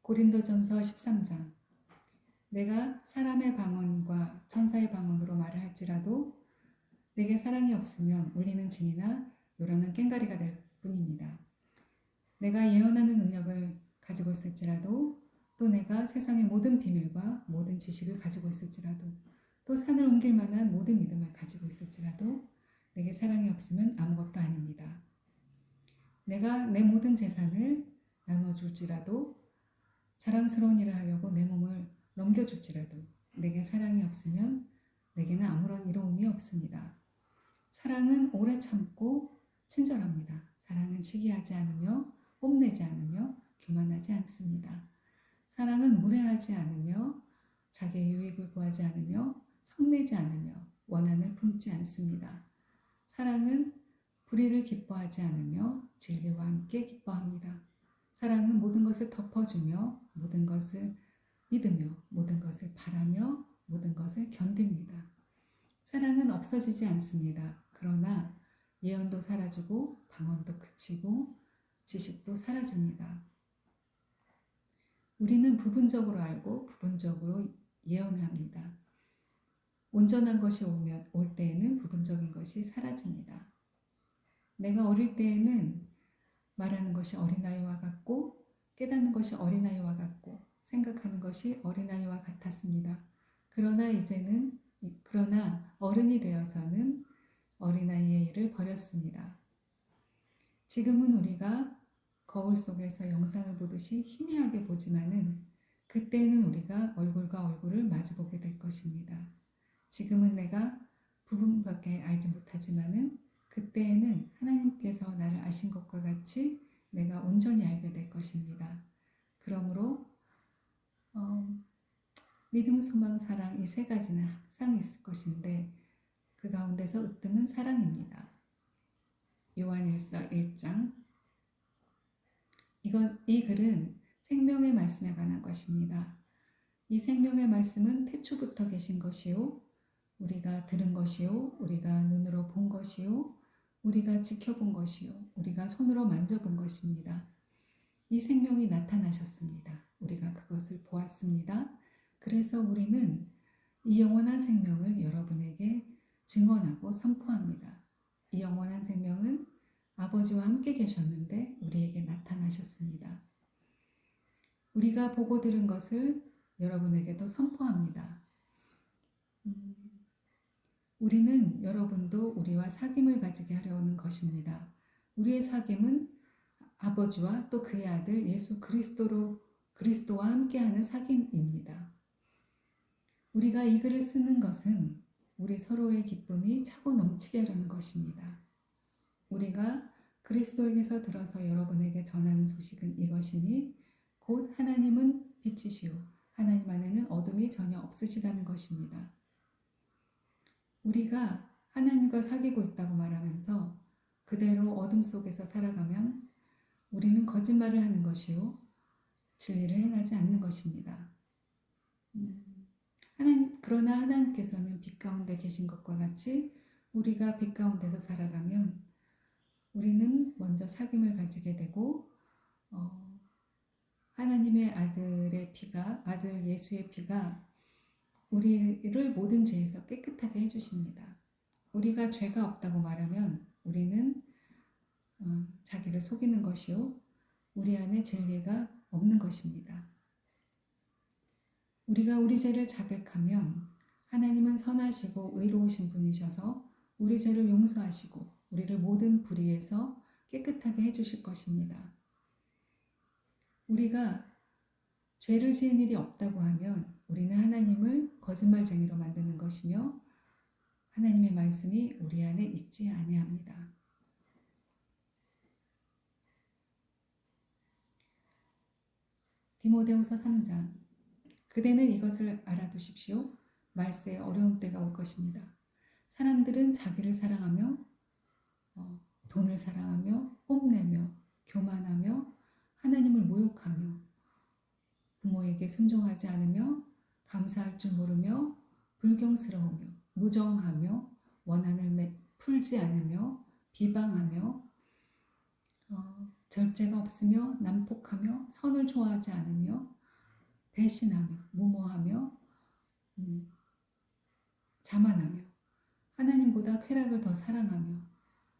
고린도전서 13장. 내가 사람의 방언과 천사의 방언으로 말을 할지라도 내게 사랑이 없으면 울리는 징이나 요란한 꽹과리가 될 뿐입니다. 내가 예언하는 능력을 가지고 있을지라도, 또 내가 세상의 모든 비밀과 모든 지식을 가지고 있을지라도, 또 산을 옮길 만한 모든 믿음을 가지고 있을지라도 내게 사랑이 없으면 아무것도 아닙니다. 내가 내 모든 재산을 나눠줄지라도, 자랑스러운 일을 하려고 내 몸을 넘겨줄지라도 내게 사랑이 없으면 내게는 아무런 이로움이 없습니다. 사랑은 오래 참고 친절합니다. 사랑은 시기하지 않으며 뽐내지 않으며 교만하지 않습니다. 사랑은 무례하지 않으며 자기의 유익을 구하지 않으며 성내지 않으며 원한을 품지 않습니다. 사랑은 불의를 기뻐하지 않으며 진리와 함께 기뻐합니다. 사랑은 모든 것을 덮어주며 모든 것을 믿으며 모든 것을 바라며 모든 것을 견딥니다. 사랑은 없어지지 않습니다. 그러나 예언도 사라지고 방언도 그치고 지식도 사라집니다. 우리는 부분적으로 알고 부분적으로 예언을 합니다. 온전한 것이 올 때에는 부분적인 것이 사라집니다. 내가 어릴 때에는 말하는 것이 어린아이와 같고 깨닫는 것이 어린아이와 같고 생각하는 것이 어린아이와 같았습니다. 그러나 어른이 되어서는 어린아이의 일을 버렸습니다. 지금은 우리가 거울 속에서 영상을 보듯이 희미하게 보지만은 그때는 우리가 얼굴과 얼굴을 마주보게 될 것입니다. 지금은 내가 부분밖에 알지 못하지만은 그때에는 하나님께서 나를 아신 것과 같이 내가 온전히 알게 될 것입니다. 그러므로 믿음, 소망, 사랑 이 세 가지는 항상 있을 것인데 그 가운데서 으뜸은 사랑입니다. 요한일서 1장. 이 글은 생명의 말씀에 관한 것입니다. 이 생명의 말씀은 태초부터 계신 것이요, 우리가 들은 것이요, 우리가 눈으로 본 것이요, 우리가 지켜본 것이요, 우리가 손으로 만져본 것입니다. 이 생명이 나타나셨습니다. 우리가 그것을 보았습니다. 그래서 우리는 이 영원한 생명을 여러분에게 증언하고 선포합니다. 이 영원한 생명은 아버지와 함께 계셨는데 우리에게 나타나셨습니다. 우리가 보고 들은 것을 여러분에게도 선포합니다. 우리는 여러분도 우리와 사귐을 가지게 하려는 것입니다. 우리의 사귐은 아버지와 또 그의 아들 예수 그리스도와 함께하는 사귐입니다. 우리가 이 글을 쓰는 것은 우리 서로의 기쁨이 차고 넘치게 하려는 것입니다. 우리가 그리스도에게서 들어서 여러분에게 전하는 소식은 이것이니 곧 하나님은 빛이시오 하나님 안에는 어둠이 전혀 없으시다는 것입니다. 우리가 하나님과 사귀고 있다고 말하면서 그대로 어둠 속에서 살아가면 우리는 거짓말을 하는 것이요 진리를 행하지 않는 것입니다. 그러나 하나님께서는 빛 가운데 계신 것과 같이 우리가 빛 가운데서 살아가면 우리는 먼저 사귐을 가지게 되고 하나님의 아들 예수의 피가 우리를 모든 죄에서 깨끗하게 해주십니다. 우리가 죄가 없다고 말하면 우리는 자기를 속이는 것이요 우리 안에 진리가 없는 것입니다. 우리가 우리 죄를 자백하면 하나님은 선하시고 의로우신 분이셔서 우리 죄를 용서하시고 우리를 모든 불의에서 깨끗하게 해주실 것입니다. 우리가 죄를 지은 일이 없다고 하면 우리는 하나님을 거짓말쟁이로 만드는 것이며 하나님의 말씀이 우리 안에 있지 아니합니다. 디모데후서 3장. 그대는 이것을 알아두십시오. 말세에 어려운 때가 올 것입니다. 사람들은 자기를 사랑하며 돈을 사랑하며 뽐내며 교만하며 하나님을 모욕하며 부모에게 순종하지 않으며 감사할 줄 모르며 불경스러우며 무정하며 원한을 풀지 않으며 비방하며 절제가 없으며 난폭하며 선을 좋아하지 않으며 배신하며 무모하며 자만하며 하나님보다 쾌락을 더 사랑하며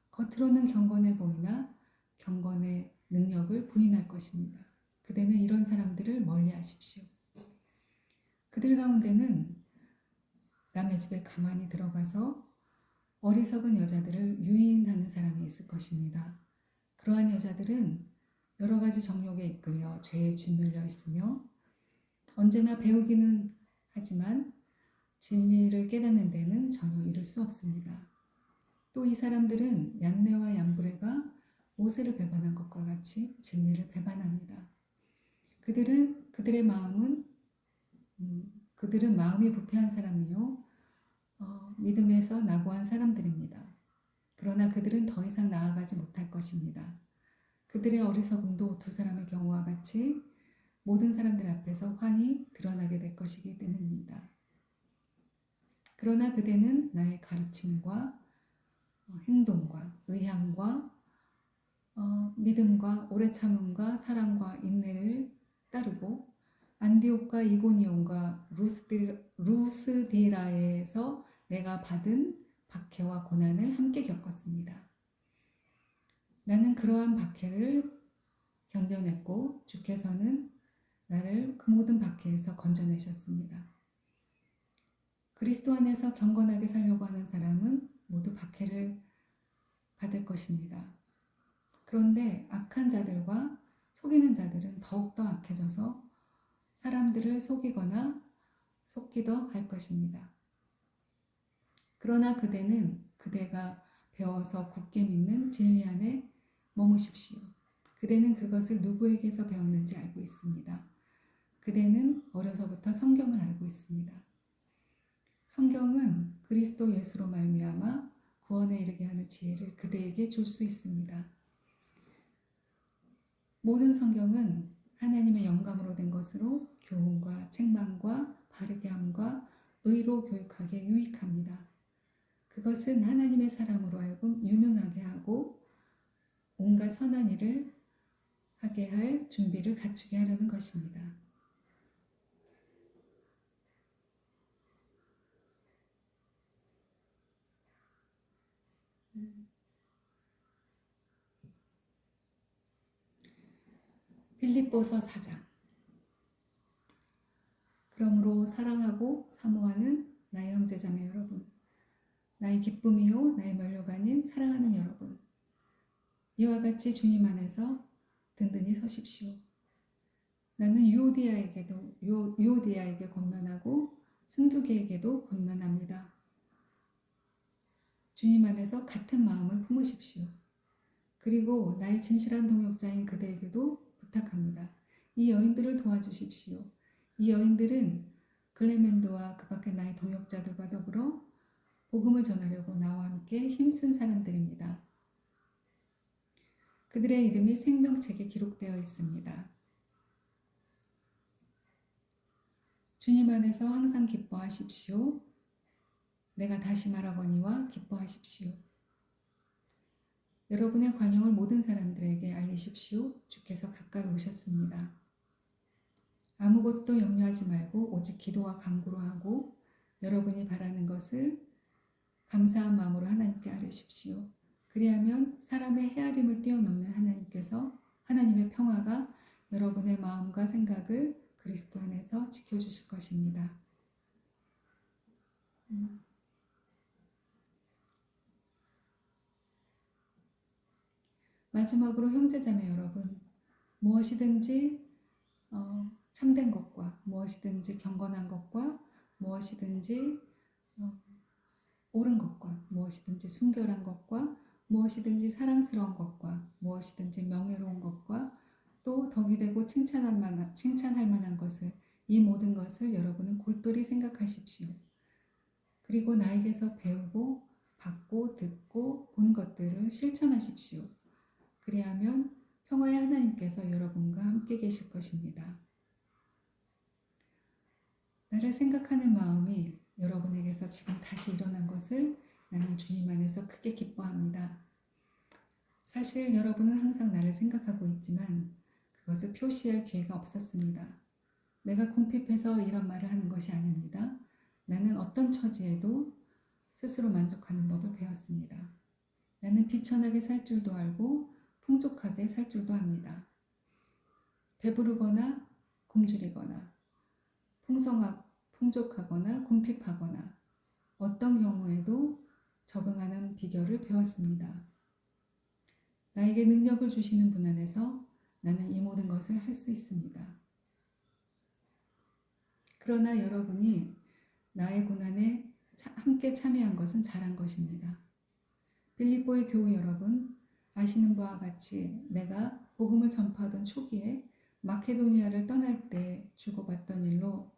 겉으로는 경건해 보이나 경건의 능력을 부인할 것입니다. 그대는 이런 사람들을 멀리하십시오. 그들 가운데는 남의 집에 가만히 들어가서 어리석은 여자들을 유인하는 사람이 있을 것입니다. 그러한 여자들은 여러 가지 정욕에 이끌려 죄에 짓눌려 있으며 언제나 배우기는 하지만 진리를 깨닫는 데는 전혀 이를 수 없습니다. 또 이 사람들은 얀네와 얀브레가 모세를 배반한 것과 같이 진리를 배반합니다. 그들의 마음은 그들은 마음이 부패한 사람이요 믿음에서 낙오한 사람들입니다. 그러나 그들은 더 이상 나아가지 못할 것입니다. 그들의 어리석음도 두 사람의 경우와 같이 모든 사람들 앞에서 환히 드러나게 될 것이기 때문입니다. 그러나 그대는 나의 가르침과 행동과 의향과 믿음과 오래 참음과 사랑과 인내를 따르고 안디옥과 이고니온과 루스디라에서 내가 받은 박해와 고난을 함께 겪었습니다. 나는 그러한 박해를 견뎌냈고 주께서는 나를 그 모든 박해에서 건져내셨습니다. 그리스도 안에서 경건하게 살려고 하는 사람은 모두 박해를 받을 것입니다. 그런데 악한 자들과 속이는 자들은 더욱더 악해져서 사람들을 속이거나 속기도 할 것입니다. 그러나 그대가 배워서 굳게 믿는 진리 안에 머무십시오. 그대는 그것을 누구에게서 배웠는지 알고 있습니다. 그대는 어려서부터 성경을 알고 있습니다. 성경은 그리스도 예수로 말미암아 구원에 이르게 하는 지혜를 그대에게 줄 수 있습니다. 모든 성경은 하나님의 영감으로 된 것으로 교훈과 책망과 바르게 함과 의로 교육하기에 유익합니다. 그것은 하나님의 사람으로 하여금 유능하게 하고 온갖 선한 일을 하게 할 준비를 갖추게 하려는 것입니다. 빌립보서 4장. 그러므로 사랑하고 사모하는 나의 형제자매 여러분, 나의 기쁨이요 나의 면류가 아닌 사랑하는 여러분, 이와 같이 주님 안에서 든든히 서십시오. 나는 유오디아에게 권면하고 순두계에게도 권면합니다. 주님 안에서 같은 마음을 품으십시오. 그리고 나의 진실한 동역자인 그대에게도 부탁합니다. 이 여인들을 도와주십시오. 이 여인들은 글레멘드와 그 밖에 나의 동역자들과 더불어 복음을 전하려고 나와 함께 힘쓴 사람들입니다. 그들의 이름이 생명책에 기록되어 있습니다. 주님 안에서 항상 기뻐하십시오. 내가 다시 말하거니와 기뻐하십시오. 여러분의 관용을 모든 사람들에게 알리십시오. 주께서 가까이 오셨습니다. 아무것도 염려하지 말고 오직 기도와 간구로 하고 여러분이 바라는 것을 감사한 마음으로 하나님께 아뢰십시오. 그리하면 사람의 헤아림을 뛰어넘는 하나님의 평화가 여러분의 마음과 생각을 그리스도 안에서 지켜주실 것입니다. 마지막으로 형제자매 여러분, 무엇이든지 참된 것과 무엇이든지 경건한 것과 무엇이든지 옳은 것과 무엇이든지 순결한 것과 무엇이든지 사랑스러운 것과 무엇이든지 명예로운 것과 또 덕이 되고 칭찬할 만한 것을, 이 모든 것을 여러분은 골똘히 생각하십시오. 그리고 나에게서 배우고 받고 듣고 본 것들을 실천하십시오. 그리하면 평화의 하나님께서 여러분과 함께 계실 것입니다. 나를 생각하는 마음이 여러분에게서 지금 다시 일어난 것을 나는 주님 안에서 크게 기뻐합니다. 사실 여러분은 항상 나를 생각하고 있지만 그것을 표시할 기회가 없었습니다. 내가 궁핍해서 이런 말을 하는 것이 아닙니다. 나는 어떤 처지에도 스스로 만족하는 법을 배웠습니다. 나는 비천하게 살 줄도 알고 풍족하게 살 줄도 압니다. 배부르거나 굶주리거나 풍족하거나 궁핍하거나 어떤 경우에도 적응하는 비결을 배웠습니다. 나에게 능력을 주시는 분 안에서 나는 이 모든 것을 할 수 있습니다. 그러나 여러분이 나의 고난에 함께 참여한 것은 잘한 것입니다. 빌립보의 교우 여러분, 아시는 바와 같이 내가 복음을 전파하던 초기에 마케도니아를 떠날 때 주고받던 일로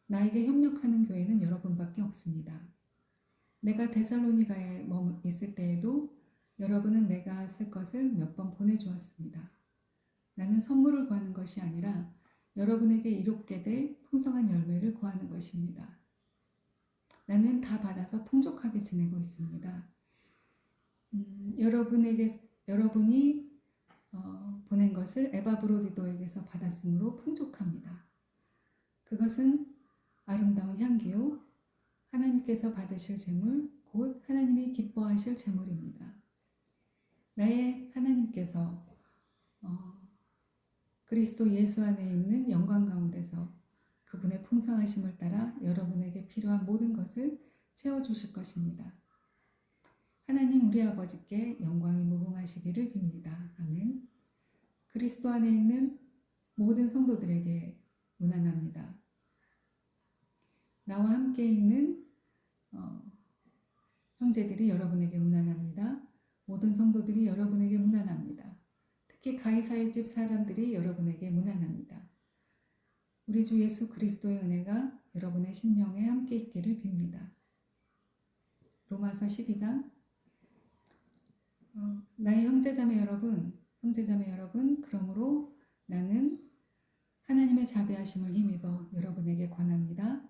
나에게 협력하는 교회는 여러분밖에 없습니다. 내가 데살로니가에 있을 때에도 여러분은 내가 쓸 것을 몇 번 보내주었습니다. 나는 선물을 구하는 것이 아니라 여러분에게 이롭게 될 풍성한 열매를 구하는 것입니다. 나는 다 받아서 풍족하게 지내고 있습니다. 여러분이 보낸 것을 에바브로디도에게서 받았으므로 풍족합니다. 그것은 아름다운 향기요, 하나님께서 받으실 제물, 곧 하나님이 기뻐하실 제물입니다. 나의 하나님께서 그리스도 예수 안에 있는 영광 가운데서 그분의 풍성하심을 따라 여러분에게 필요한 모든 것을 채워주실 것입니다. 하나님 우리 아버지께 영광이 무궁하시기를 빕니다. 아멘. 그리스도 안에 있는 모든 성도들에게 문안합니다. 나와 함께 있는 형제들이 여러분에게 문안합니다. 모든 성도들이 여러분에게 문안합니다. 특히 가이사의 집 사람들이 여러분에게 문안합니다. 우리 주 예수 그리스도의 은혜가 여러분의 심령에 함께 있기를 빕니다. 로마서 12장. 나의 형제자매 여러분, 그러므로 나는 하나님의 자비하심을 힘입어 여러분에게 권합니다.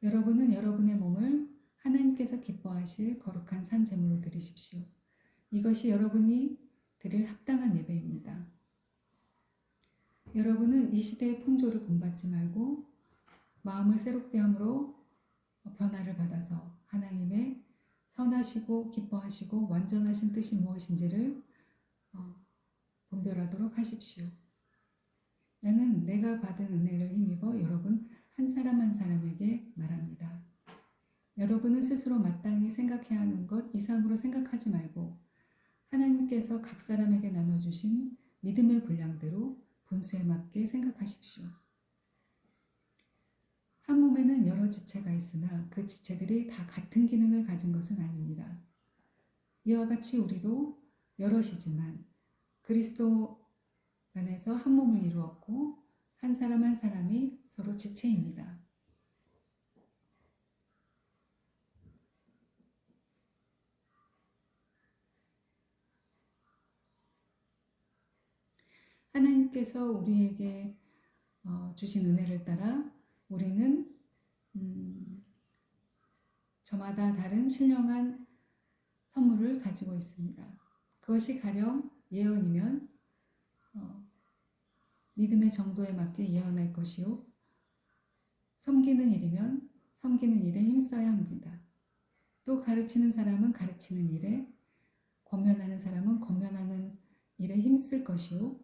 여러분은 여러분의 몸을 하나님께서 기뻐하실 거룩한 산 제물로 드리십시오. 이것이 여러분이 드릴 합당한 예배입니다. 여러분은 이 시대의 풍조를 본받지 말고 마음을 새롭게 함으로 변화를 받아서 하나님의 선하시고 기뻐하시고 완전하신 뜻이 무엇인지를 분별하도록 하십시오. 나는 내가 받은 은혜를 힘입어 여러분 한 사람 한 사람에게 말합니다. 여러분은 스스로 마땅히 생각해야 하는 것 이상으로 생각하지 말고 하나님께서 각 사람에게 나눠주신 믿음의 분량대로 분수에 맞게 생각하십시오. 한 몸에는 여러 지체가 있으나 그 지체들이 다 같은 기능을 가진 것은 아닙니다. 이와 같이 우리도 여럿이지만 그리스도 안에서 한 몸을 이루었고 한 사람 한 사람이 서로 지체입니다. 하나님께서 우리에게 주신 은혜를 따라 우리는 저마다 다른 신령한 선물을 가지고 있습니다. 그것이 가령 예언이면 믿음의 정도에 맞게 예언할 것이요, 섬기는 일이면 섬기는 일에 힘써야 합니다. 또 가르치는 사람은 가르치는 일에, 권면하는 사람은 권면하는 일에 힘쓸 것이요,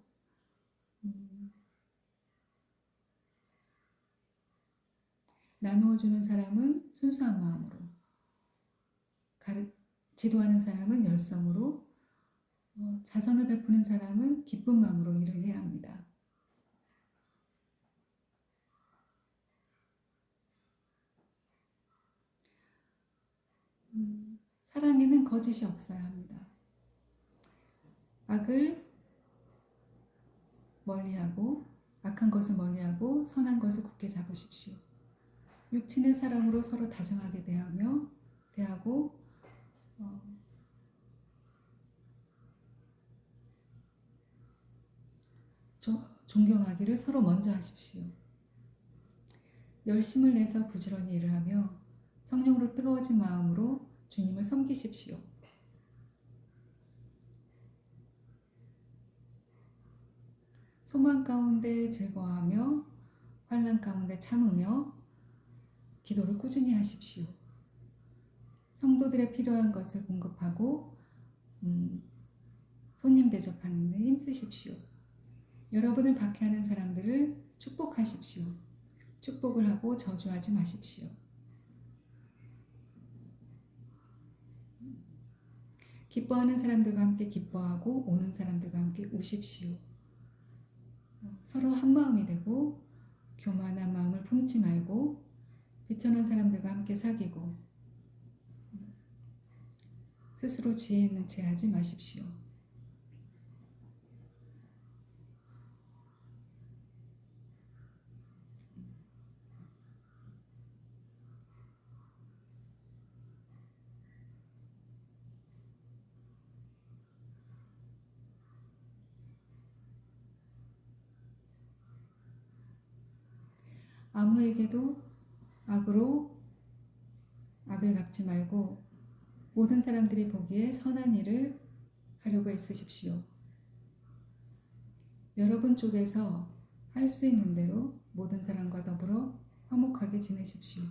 나누어 주는 사람은 순수한 마음으로, 지도하는 사람은 열성으로, 자선을 베푸는 사람은 기쁜 마음으로 일을 해야 합니다. 사랑에는 거짓이 없어야 합니다. 악한 것을 멀리하고 선한 것을 굳게 잡으십시오. 육친의 사랑으로 서로 다정하게 대하고 존경하기를 서로 먼저 하십시오. 열심을 내서 부지런히 일을 하며 성령으로 뜨거워진 마음으로 주님을 섬기십시오. 소망 가운데 즐거워하며 환난 가운데 참으며 기도를 꾸준히 하십시오. 성도들의 필요한 것을 공급하고 손님 대접하는 데 힘쓰십시오. 여러분을 박해하는 사람들을 축복하십시오. 축복을 하고 저주하지 마십시오. 기뻐하는 사람들과 함께 기뻐하고 우는 사람들과 함께 우십시오. 서로 한마음이 되고 교만한 마음을 품지 말고 비천한 사람들과 함께 사귀고 스스로 지혜 있는 채 하지 마십시오. 아무에게도 악을 갚지 말고 모든 사람들이 보기에 선한 일을 하려고 애쓰십시오. 여러분 쪽에서 할 수 있는 대로 모든 사람과 더불어 화목하게 지내십시오.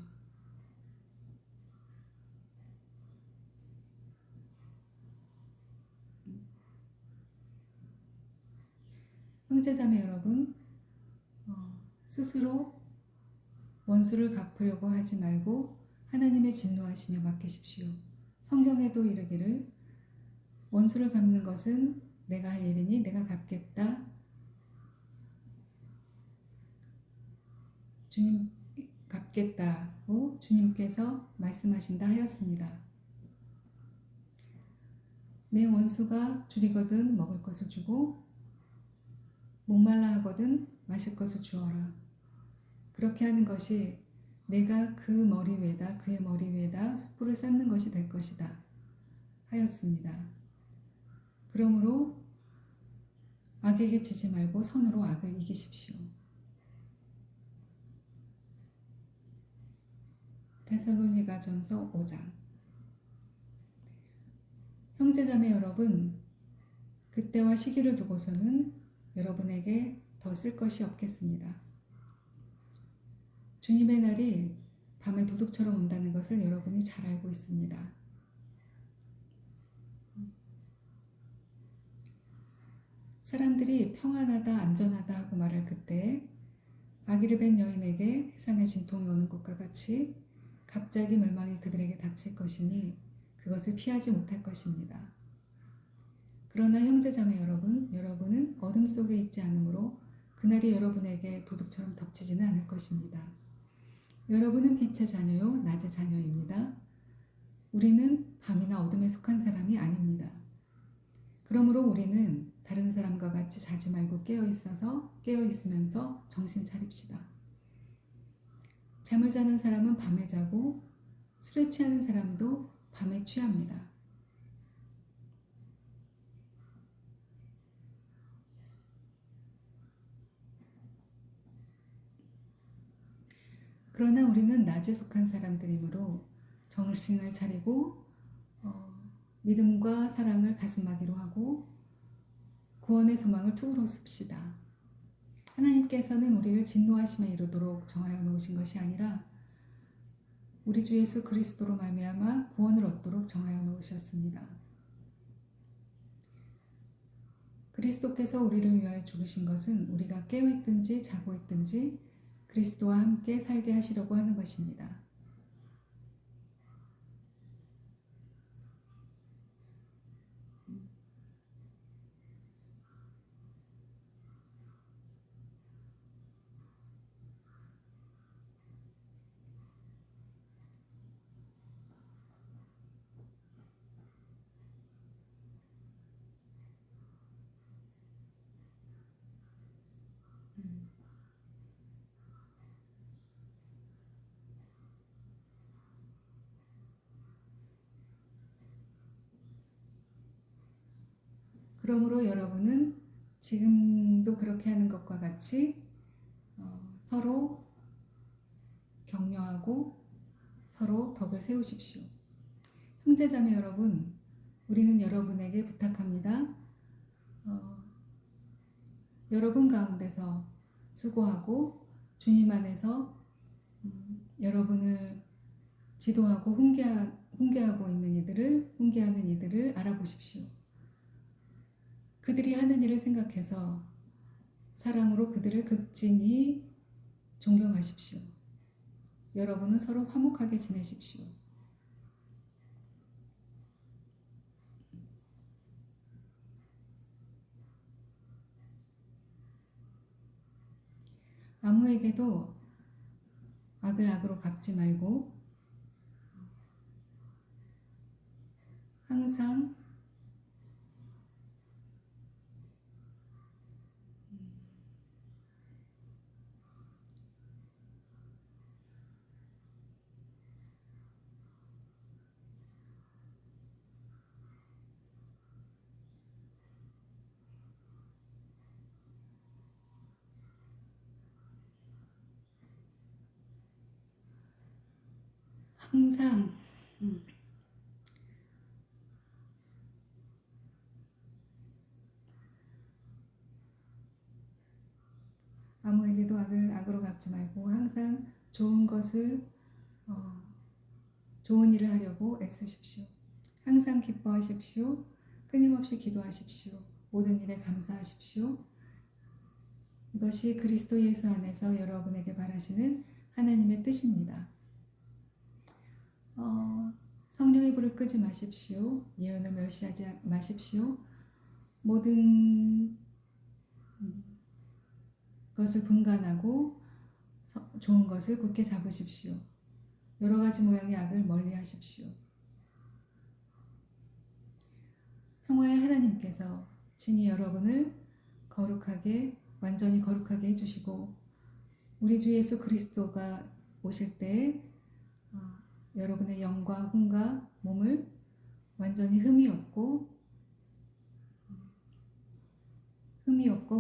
형제자매 여러분, 스스로 원수를 갚으려고 하지 말고 하나님의 진노하시며 맡기십시오. 성경에도 이르기를 원수를 갚는 것은 내가 할 일이니 내가 갚겠다. 주님 갚겠다고 주님께서 말씀하신다 하였습니다. 내 원수가 줄이거든 먹을 것을 주고 목말라 하거든 마실 것을 주어라. 그렇게 하는 것이 내가 그의 머리 위에다 숯불을 쌓는 것이 될 것이다 하였습니다. 그러므로 악에게 지지 말고 선으로 악을 이기십시오. 데살로니가전서 5장. 형제자매 여러분, 그때와 시기를 두고서는 여러분에게 더 쓸 것이 없겠습니다. 주님의 날이 밤에 도둑처럼 온다는 것을 여러분이 잘 알고 있습니다. 사람들이 평안하다, 안전하다 하고 말할 그때 아기를 뵌 여인에게 해산의 진통이 오는 것과 같이 갑자기 멸망이 그들에게 닥칠 것이니 그것을 피하지 못할 것입니다. 그러나 형제자매 여러분, 여러분은 어둠 속에 있지 않으므로 그날이 여러분에게 도둑처럼 덮치지는 않을 것입니다. 여러분은 빛의 자녀요, 낮의 자녀입니다. 우리는 밤이나 어둠에 속한 사람이 아닙니다. 그러므로 우리는 다른 사람과 같이 자지 말고 깨어 있으면서 정신 차립시다. 잠을 자는 사람은 밤에 자고 술에 취하는 사람도 밤에 취합니다. 그러나 우리는 낮에 속한 사람들이므로 정신을 차리고 믿음과 사랑을 가슴막이로 하고 구원의 소망을 투구로 씁시다. 하나님께서는 우리를 진노하심에 이르도록 정하여 놓으신 것이 아니라 우리 주 예수 그리스도로 말미암아 구원을 얻도록 정하여 놓으셨습니다. 그리스도께서 우리를 위하여 죽으신 것은 우리가 깨어있든지 자고 있든지 그리스도와 함께 살게 하시려고 하는 것입니다. 그러므로 여러분은 지금도 그렇게 하는 것과 같이 서로 격려하고 서로 덕을 세우십시오. 형제자매 여러분, 우리는 여러분에게 부탁합니다. 여러분 가운데서 수고하고 주님 안에서 여러분을 지도하고 훈계하고 있는 이들을, 훈계하는 이들을 알아보십시오. 그들이 하는 일을 생각해서 사랑으로 그들을 극진히 존경하십시오. 여러분은 서로 화목하게 지내십시오. 아무에게도 악을 악으로 갚지 말고 항상 항상 아무에게도 악을 악으로 갚지 말고 항상 좋은 것을 좋은 일을 하려고 애쓰십시오. 항상 기뻐하십시오. 끊임없이 기도하십시오. 모든 일에 감사하십시오. 이것이 그리스도 예수 안에서 여러분에게 바라시는 하나님의 뜻입니다. 성령의 불을 끄지 마십시오. 예언을 멸시하지 마십시오. 모든 것을 분간하고 좋은 것을 굳게 잡으십시오. 여러 가지 모양의 악을 멀리 하십시오. 평화의 하나님께서 친히 여러분을 거룩하게, 완전히 거룩하게 해주시고 우리 주 예수 그리스도가 오실 때에 여러분의 영과 혼과 몸을 완전히 흠이 없고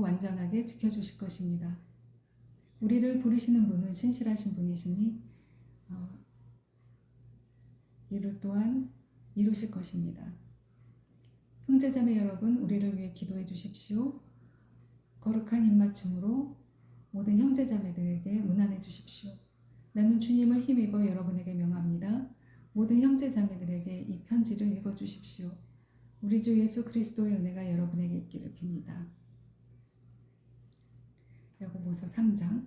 완전하게 지켜주실 것입니다. 우리를 부르시는 분은 신실하신 분이시니 이를 또한 이루실 것입니다. 형제자매 여러분, 우리를 위해 기도해 주십시오. 거룩한 입맞춤으로 모든 형제자매들에게 문안해 주십시오. 나는 주님을 힘입어 여러분에게 명합니다. 모든 형제자매들에게 이 편지를 읽어 주십시오. 우리 주 예수 그리스도의 은혜가 여러분에게 있기를 빕니다. 야고보서 3장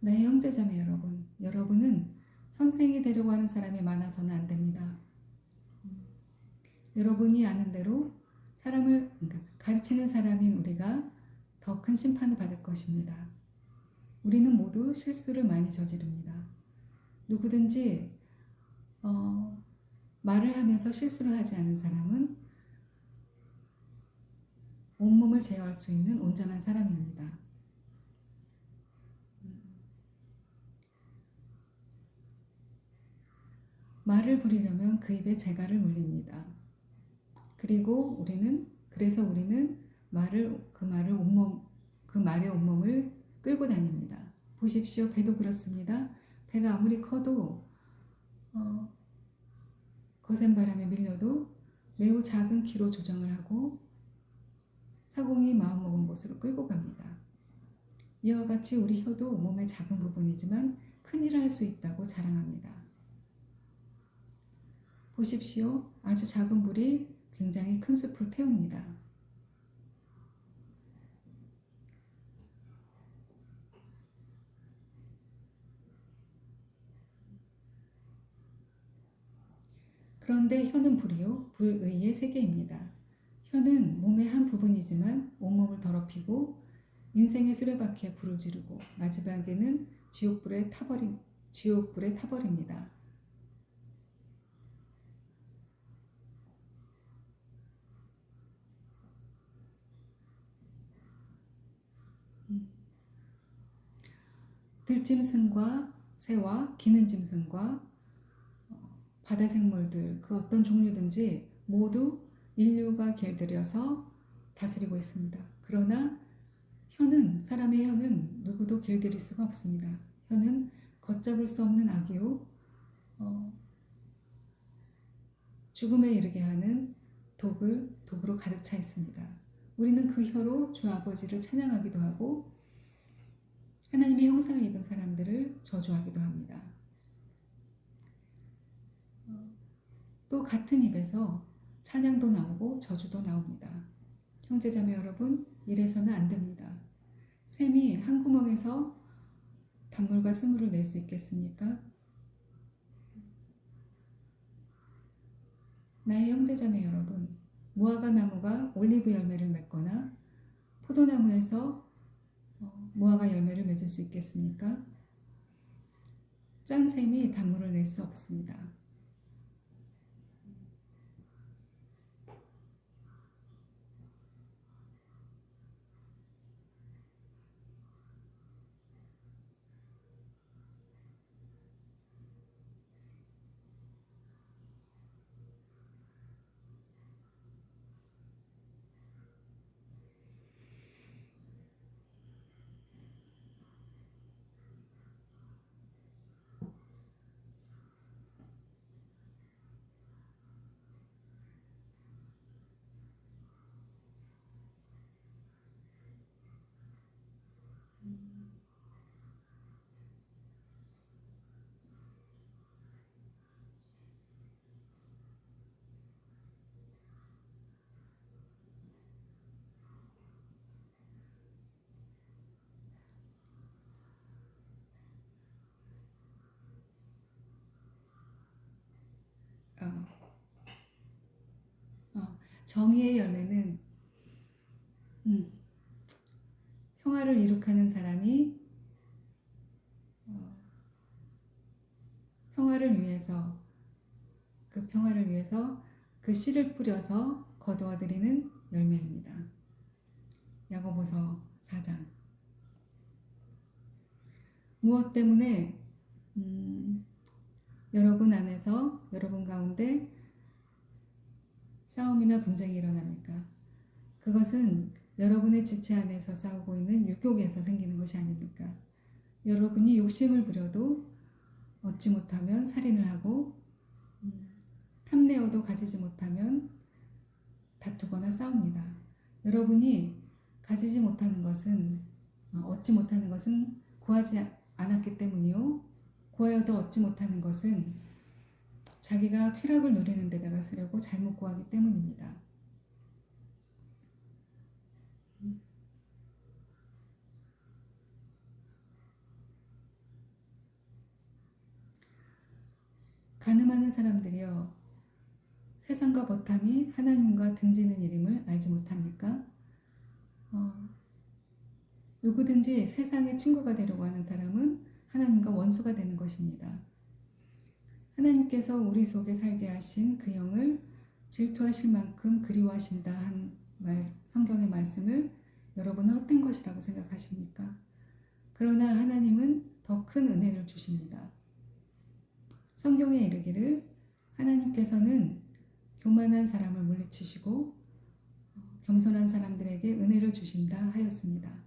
네, 형제자매 여러분, 여러분은 선생이 되려고 하는 사람이 많아서는 안 됩니다. 여러분이 아는 대로 가르치는 사람인 우리가 더 큰 심판을 받을 것입니다. 우리는 모두 실수를 많이 저지릅니다. 누구든지 말을 하면서 실수를 하지 않은 사람은 온몸을 제어할 수 있는 온전한 사람입니다. 말을 부리려면 그 입에 재갈을 물립니다. 그래서 우리는 그 말의 온몸을 끌고 다닙니다. 보십시오. 배도 그렇습니다. 배가 아무리 커도 거센 바람에 밀려도 매우 작은 키로 조정을 하고 사공이 마음먹은 곳으로 끌고 갑니다. 이와 같이 우리 혀도 몸의 작은 부분이지만 큰 일을 할 수 있다고 자랑합니다. 보십시오. 아주 작은 불이 굉장히 큰 숲을 태웁니다. 그런데 혀는 불이요, 불의의 세계입니다. 혀는 몸의 한 부분이지만 온몸을 더럽히고 인생의 수레바퀴에 불을 지르고 마지막에는 지옥불에 타버립니다. 들짐승과 새와 기는 짐승과 바다 생물들 그 어떤 종류든지 모두 인류가 길들여서 다스리고 있습니다. 그러나 사람의 혀는 누구도 길들일 수가 없습니다. 혀는 걷잡을 수 없는 악이요 죽음에 이르게 하는 독으로 가득 차 있습니다. 우리는 그 혀로 주 아버지를 찬양하기도 하고 하나님의 형상을 입은 사람들을 저주하기도 합니다. 또 같은 입에서 찬양도 나오고 저주도 나옵니다. 형제자매 여러분, 이래서는 안 됩니다. 샘이 한 구멍에서 단물과 쓴물을 낼 수 있겠습니까? 나의 형제자매 여러분, 무화과 나무가 올리브 열매를 맺거나 포도나무에서 무화과 열매를 맺을 수 있겠습니까? 짠 샘이 단물을 낼 수 없습니다. 어, 정의의 열매는 평화를 이룩하는 사람이 평화를 위해서 그 씨를 뿌려서 거두어들이는 열매입니다. 야고보서 4장. 무엇 때문에 여러분 안에서 여러분 가운데 싸움이나 분쟁이 일어납니까? 그것은 여러분의 지체 안에서 싸우고 있는 육욕에서 생기는 것이 아닙니까? 여러분이 욕심을 부려도 얻지 못하면 살인을 하고 탐내어도 가지지 못하면 다투거나 싸웁니다. 여러분이 가지지 못하는 것은 얻지 못하는 것은 구하지 않았기 때문이요. 구하여도 얻지 못하는 것은 자기가 쾌락을 누리는 데다가 쓰려고 잘못 구하기 때문입니다. 가늠하는 사람들이여 세상과 버탐이 하나님과 등지는 일임을 알지 못합니까? 누구든지 세상의 친구가 되려고 하는 사람은 하나님과 원수가 되는 것입니다. 하나님께서 우리 속에 살게 하신 그 영을 질투하실 만큼 그리워하신다 한 성경의 말씀을 여러분은 헛된 것이라고 생각하십니까? 그러나 하나님은 더 큰 은혜를 주십니다. 성경에 이르기를 하나님께서는 교만한 사람을 물리치시고 겸손한 사람들에게 은혜를 주신다 하였습니다.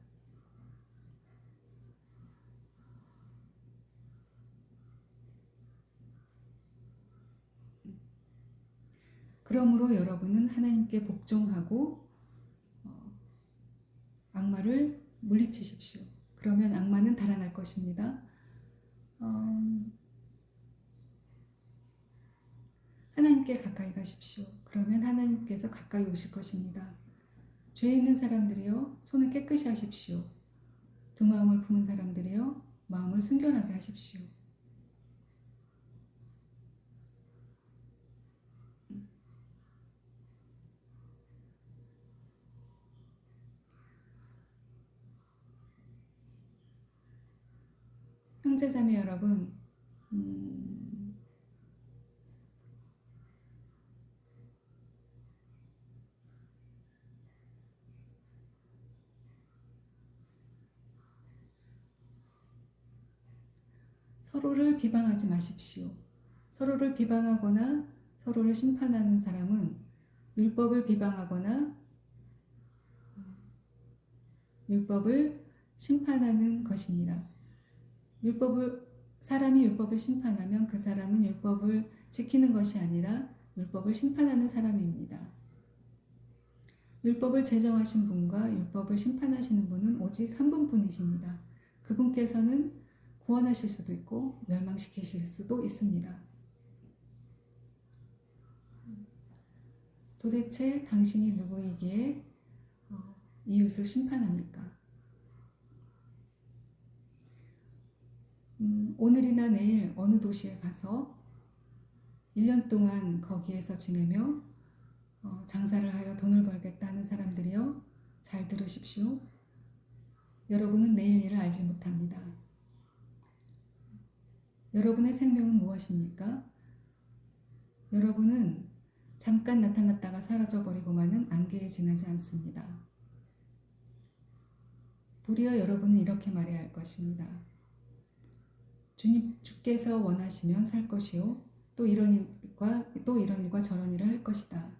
그러므로 여러분은 하나님께 복종하고 악마를 물리치십시오. 그러면 악마는 달아날 것입니다. 하나님께 가까이 가십시오. 그러면 하나님께서 가까이 오실 것입니다. 죄 있는 사람들이여 손을 깨끗이 하십시오. 두 마음을 품은 사람들이여 마음을 순결하게 하십시오. 형제자매 여러분, 서로를 비방하지 마십시오. 서로를 비방하거나 서로를 심판하는 사람은 율법을 비방하거나 율법을 심판하는 것입니다. 사람이 율법을 심판하면 그 사람은 율법을 지키는 것이 아니라 율법을 심판하는 사람입니다. 율법을 제정하신 분과 율법을 심판하시는 분은 오직 한 분뿐이십니다. 그분께서는 구원하실 수도 있고 멸망시키실 수도 있습니다. 도대체 당신이 누구이기에 이웃을 심판합니까? 오늘이나 내일 어느 도시에 가서 1년 동안 거기에서 지내며 장사를 하여 돈을 벌겠다는 사람들이여, 잘 들으십시오. 여러분은 내일 일을 알지 못합니다. 여러분의 생명은 무엇입니까? 여러분은 잠깐 나타났다가 사라져버리고만은 안개에 지나지 않습니다. 도리어 여러분은 이렇게 말해야 할 것입니다. 주께서 원하시면 살 것이요, 또 이런 일과 저런 일을 할 것이다.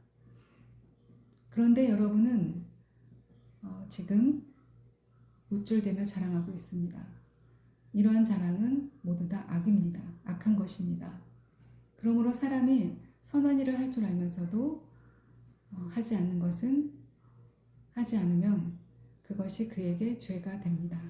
그런데 여러분은 지금 우쭐대며 자랑하고 있습니다. 이러한 자랑은 모두 다 악입니다. 악한 것입니다. 그러므로 사람이 선한 일을 할 줄 알면서도 하지 않는 것은, 하지 않으면 그것이 그에게 죄가 됩니다.